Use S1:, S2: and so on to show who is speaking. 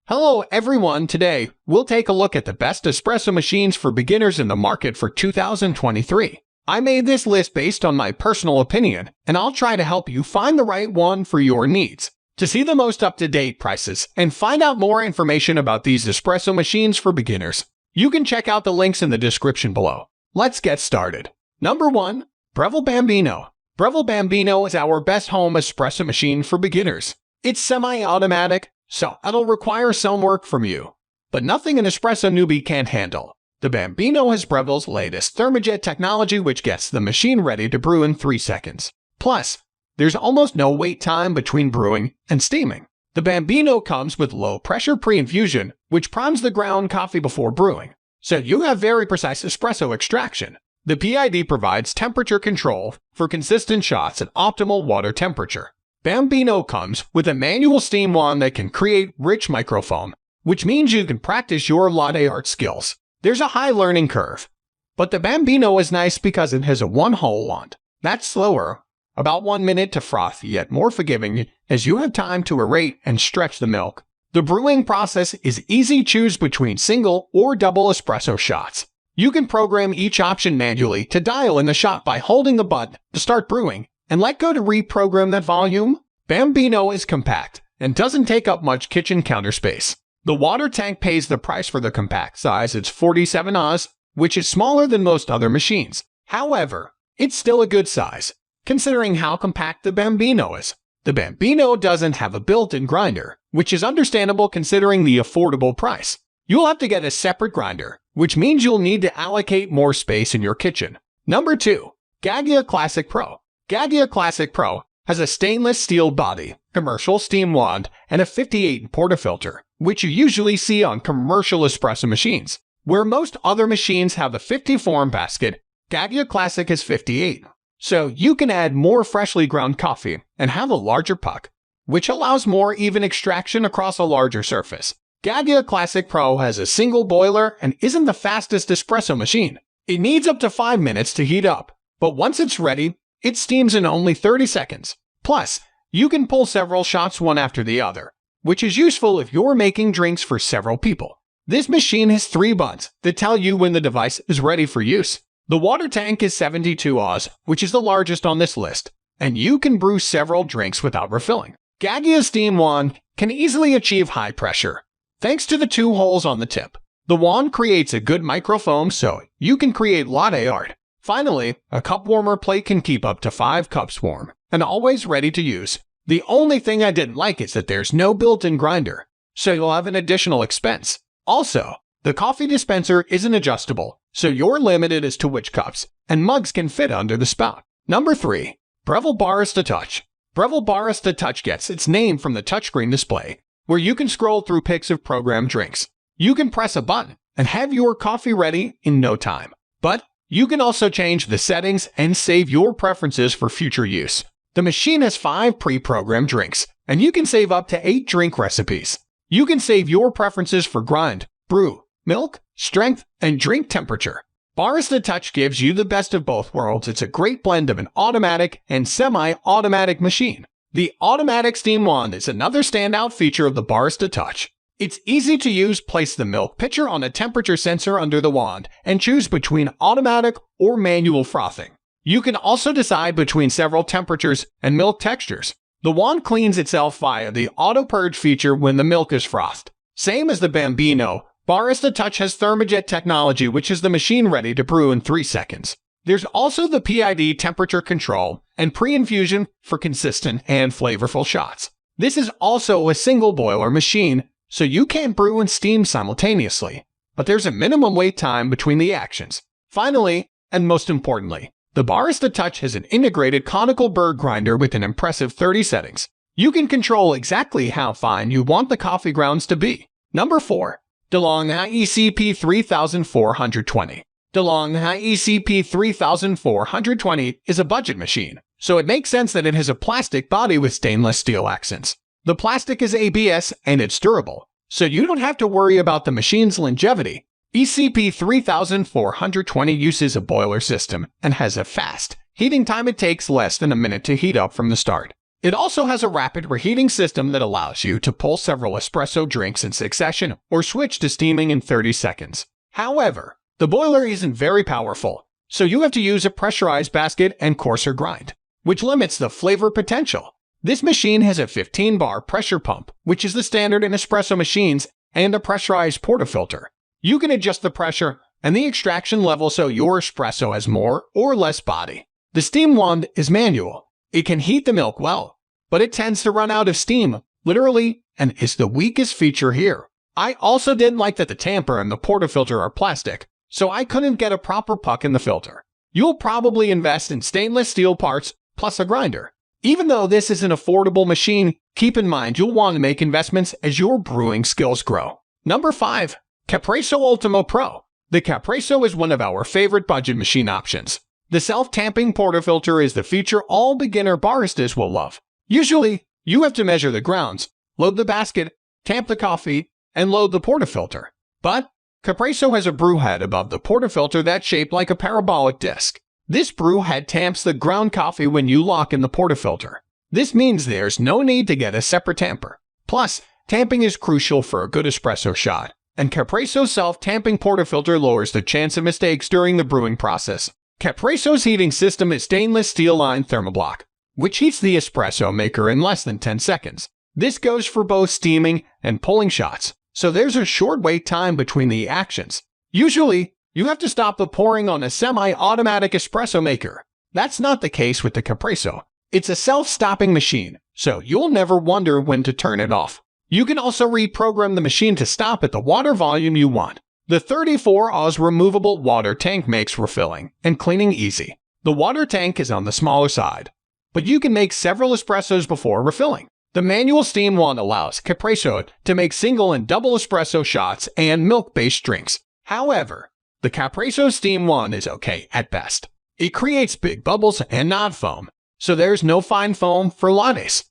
S1: Hello everyone, today we'll take a look at the best espresso machines for beginners in the market for 2023. I made this list based on my personal opinion, and I'll try to help you find the right one for your needs. To see the most up-to-date prices and find out more information about these espresso machines for beginners, you can check out the links in the description below. Let's get started. Number 1. Breville Bambino. Breville Bambino is our best home espresso machine for beginners. It's semi-automatic, so it'll require some work from you, but nothing an espresso newbie can't handle. The Bambino has Breville's latest thermojet technology, which gets the machine ready to brew in 3 seconds. Plus, there's almost no wait time between brewing and steaming. The Bambino comes with low-pressure pre-infusion, which primes the ground coffee before brewing, so you have very precise espresso extraction. The PID provides temperature control for consistent shots at optimal water temperature. Bambino comes with a manual steam wand that can create rich microfoam, which means you can practice your latte art skills. There's a high learning curve, but the Bambino is nice because it has a one-hole wand. That's slower, about 1 minute to froth, yet more forgiving as you have time to aerate and stretch the milk. The brewing process is easy. Choose between single or double espresso shots. You can program each option manually to dial in the shot by holding the button to start brewing and let go to reprogram that volume. Bambino is compact and doesn't take up much kitchen counter space. The water tank pays the price for the compact size. It's 47 Oz, which is smaller than most other machines. However, it's still a good size, considering how compact the Bambino is. The Bambino doesn't have a built-in grinder, which is understandable considering the affordable price. You'll have to get a separate grinder, which means you'll need to allocate more space in your kitchen. Number 2. Gaggia Classic Pro. Gaggia Classic Pro has a stainless steel body, commercial steam wand, and a 58 portafilter, which you usually see on commercial espresso machines. Where most other machines have a 50 form basket, Gaggia Classic is 58. So you can add more freshly ground coffee and have a larger puck, which allows more even extraction across a larger surface. Gaggia Classic Pro has a single boiler and isn't the fastest espresso machine. It needs up to 5 minutes to heat up, but once it's ready, it steams in only 30 seconds. Plus, you can pull several shots one after the other, which is useful if you're making drinks for several people. This machine has 3 buttons that tell you when the device is ready for use. The water tank is 72 Oz, which is the largest on this list, and you can brew several drinks without refilling. Gaggia's steam wand can easily achieve high pressure, thanks to the 2 holes on the tip. The wand creates a good microfoam so you can create latte art. Finally, a cup warmer plate can keep up to 5 cups warm and always ready to use. The only thing I didn't like is that there's no built-in grinder, so you'll have an additional expense. Also, the coffee dispenser isn't adjustable, so you're limited as to which cups and mugs can fit under the spout. Number 3. Breville Barista Touch. Breville Barista Touch gets its name from the touchscreen display, where you can scroll through pics of programmed drinks. You can press a button and have your coffee ready in no time. But you can also change the settings and save your preferences for future use. The machine has 5 pre-programmed drinks, and you can save up to 8 drink recipes. You can save your preferences for grind, brew, milk, strength, and drink temperature. Barista Touch gives you the best of both worlds. It's a great blend of an automatic and semi-automatic machine. The automatic steam wand is another standout feature of the Barista Touch. It's easy to use. Place the milk pitcher on a temperature sensor under the wand and choose between automatic or manual frothing. You can also decide between several temperatures and milk textures. The wand cleans itself via the auto purge feature when the milk is frothed. Same as the Bambino, Barista Touch has thermojet technology, which is the machine ready to brew in 3 seconds. There's also the PID temperature control and pre-infusion for consistent and flavorful shots. This is also a single boiler machine, so you can brew and steam simultaneously, but there's a minimum wait time between the actions. Finally, and most importantly, the Barista Touch has an integrated conical burr grinder with an impressive 30 settings. You can control exactly how fine you want the coffee grounds to be. Number 4. DeLonghi ECP 3420. DeLonghi ECP 3420 is a budget machine, so it makes sense that it has a plastic body with stainless steel accents. The plastic is ABS and it's durable, so you don't have to worry about the machine's longevity. ECP 3420 uses a boiler system and has a fast heating time. It takes less than a minute to heat up from the start. It also has a rapid reheating system that allows you to pull several espresso drinks in succession or switch to steaming in 30 seconds. However, the boiler isn't very powerful, so you have to use a pressurized basket and coarser grind, which limits the flavor potential. This machine has a 15-bar pressure pump, which is the standard in espresso machines, and a pressurized portafilter. You can adjust the pressure and the extraction level so your espresso has more or less body. The steam wand is manual. It can heat the milk well, but it tends to run out of steam, literally, and is the weakest feature here. I also didn't like that the tamper and the portafilter are plastic, so I couldn't get a proper puck in the filter. You'll probably invest in stainless steel parts plus a grinder. Even though this is an affordable machine, keep in mind you'll want to make investments as your brewing skills grow. Number 5. Capresso Ultima Pro. The Capresso is one of our favorite budget machine options. The self-tamping portafilter is the feature all beginner baristas will love. Usually, you have to measure the grounds, load the basket, tamp the coffee, and load the portafilter. But Capresso has a brew head above the portafilter that's shaped like a parabolic disc. This brew head tamps the ground coffee when you lock in the portafilter. This means there's no need to get a separate tamper. Plus, tamping is crucial for a good espresso shot, and Capresso's self-tamping portafilter lowers the chance of mistakes during the brewing process. Capresso's heating system is stainless steel-lined thermoblock, which heats the espresso maker in less than 10 seconds. This goes for both steaming and pulling shots, so there's a short wait time between the actions. Usually, you have to stop the pouring on a semi-automatic espresso maker. That's not the case with the Capresso. It's a self-stopping machine, so you'll never wonder when to turn it off. You can also reprogram the machine to stop at the water volume you want. The 34 Oz removable water tank makes refilling and cleaning easy. The water tank is on the smaller side, but you can make several espressos before refilling. The manual steam wand allows Capresso to make single and double espresso shots and milk-based drinks. However, the Capresso steam wand is okay at best. It creates big bubbles and not foam, so there's no fine foam for lattes.